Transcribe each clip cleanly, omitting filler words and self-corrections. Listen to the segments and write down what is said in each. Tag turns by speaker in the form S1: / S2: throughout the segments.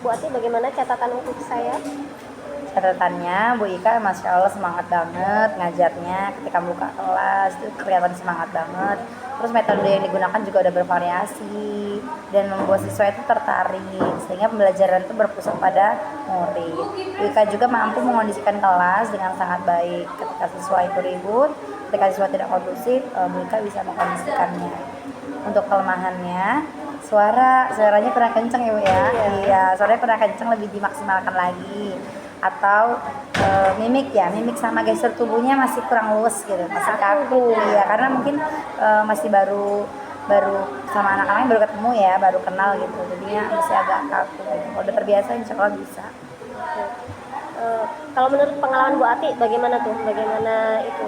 S1: Bu Ati, bagaimana catatan untuk saya?
S2: Catatannya Bu Ika Masya Allah semangat banget ngajarnya, ketika buka kelas itu kelihatan semangat banget. Terus metode yang digunakan juga udah bervariasi dan membuat siswa itu tertarik sehingga pembelajaran itu berpusat pada murid. Bu Ika juga mampu mengondisikan kelas dengan sangat baik. Ketika siswa itu ribut, ketika siswa tidak kondusif, Bu Ika bisa mengkondisikannya. Untuk kelemahannya, suaranya kurang kenceng ya Bu ya. Iya, suaranya kurang kenceng, lebih dimaksimalkan lagi. Atau mimik sama gestur tubuhnya masih kurang luwes gitu, masih kaku ya, karena mungkin masih baru sama anak-anak baru ketemu ya, baru kenal gitu, jadinya masih agak kaku gitu. Kalau udah terbiasa insya Allah bisa.
S1: Kalau menurut pengalaman Bu Ati, bagaimana itu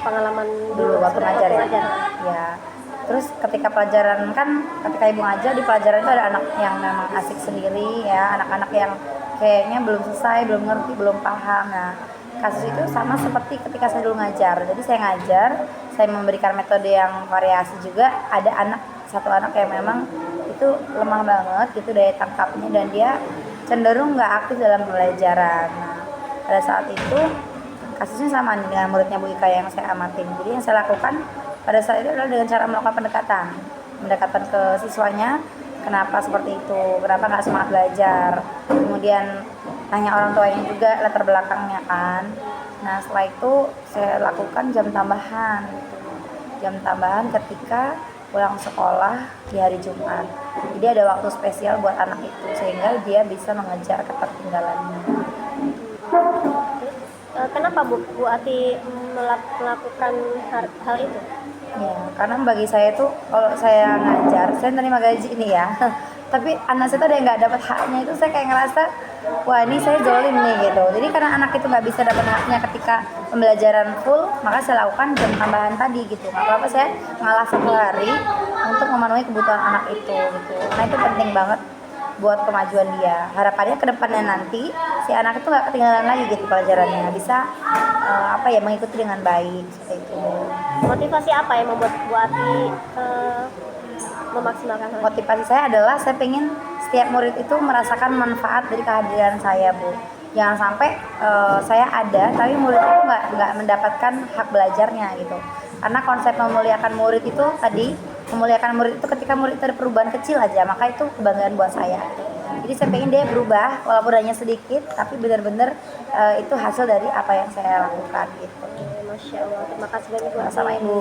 S1: pengalaman
S2: Dulu waktu ngajar ya. Terus ketika pelajaran ketika ibu ngajar di pelajaran itu ada anak yang memang asik sendiri ya, anak-anak yang kayaknya belum selesai, belum ngerti, belum paham. Nah, kasus itu sama seperti ketika saya dulu ngajar. Jadi saya ngajar, saya memberikan metode yang variasi juga. Ada satu anak yang memang itu lemah banget gitu daya tangkapnya, dan dia cenderung nggak aktif dalam pembelajaran. Nah, pada saat itu kasusnya sama dengan muridnya Bu Ika yang saya amatin. Jadi yang saya lakukan pada saat itu adalah dengan cara melakukan pendekatan ke siswanya, kenapa seperti itu, kenapa nggak semangat belajar, kemudian tanya orang tuanya juga latar belakangnya kan. Nah setelah itu saya lakukan jam tambahan ketika pulang sekolah di hari Jumat. Jadi ada waktu spesial buat anak itu sehingga dia bisa mengejar ketertinggalannya.
S1: Kenapa Bu Ati melakukan hal itu?
S2: Ya, karena bagi saya tuh kalau saya ngajar, saya terima gaji ini ya. Tapi anak saya tuh ada yang nggak dapat haknya, itu saya kayak ngerasa, wah ini saya zolim nih gitu. Jadi karena anak itu nggak bisa dapat haknya ketika pembelajaran full, maka saya lakukan jam tambahan tadi gitu. Nggak apa-apa saya ngalah 1 hari untuk memenuhi kebutuhan anak itu gitu. Karena itu penting banget buat kemajuan dia. Harapannya ke depannya nanti si anak itu nggak ketinggalan lagi gitu pelajarannya, bisa mengikuti dengan baik seperti itu.
S1: Motivasi apa yang membuat Bu Ati memaksimalkan hal?
S2: Motivasi saya adalah saya pengen setiap murid itu merasakan manfaat dari kehadiran saya, Bu. Jangan sampai saya ada tapi murid itu nggak mendapatkan hak belajarnya gitu. Karena konsep memuliakan murid itu tadi, memuliakan murid itu ketika murid itu ada perubahan kecil aja, maka itu kebanggaan buat saya. Jadi saya pengen dia berubah walaupun hanya sedikit, tapi benar-benar itu hasil dari apa yang saya lakukan gitu.
S1: Masya Allah, terima kasih banyak Bu Ati.
S2: Sama Ibu.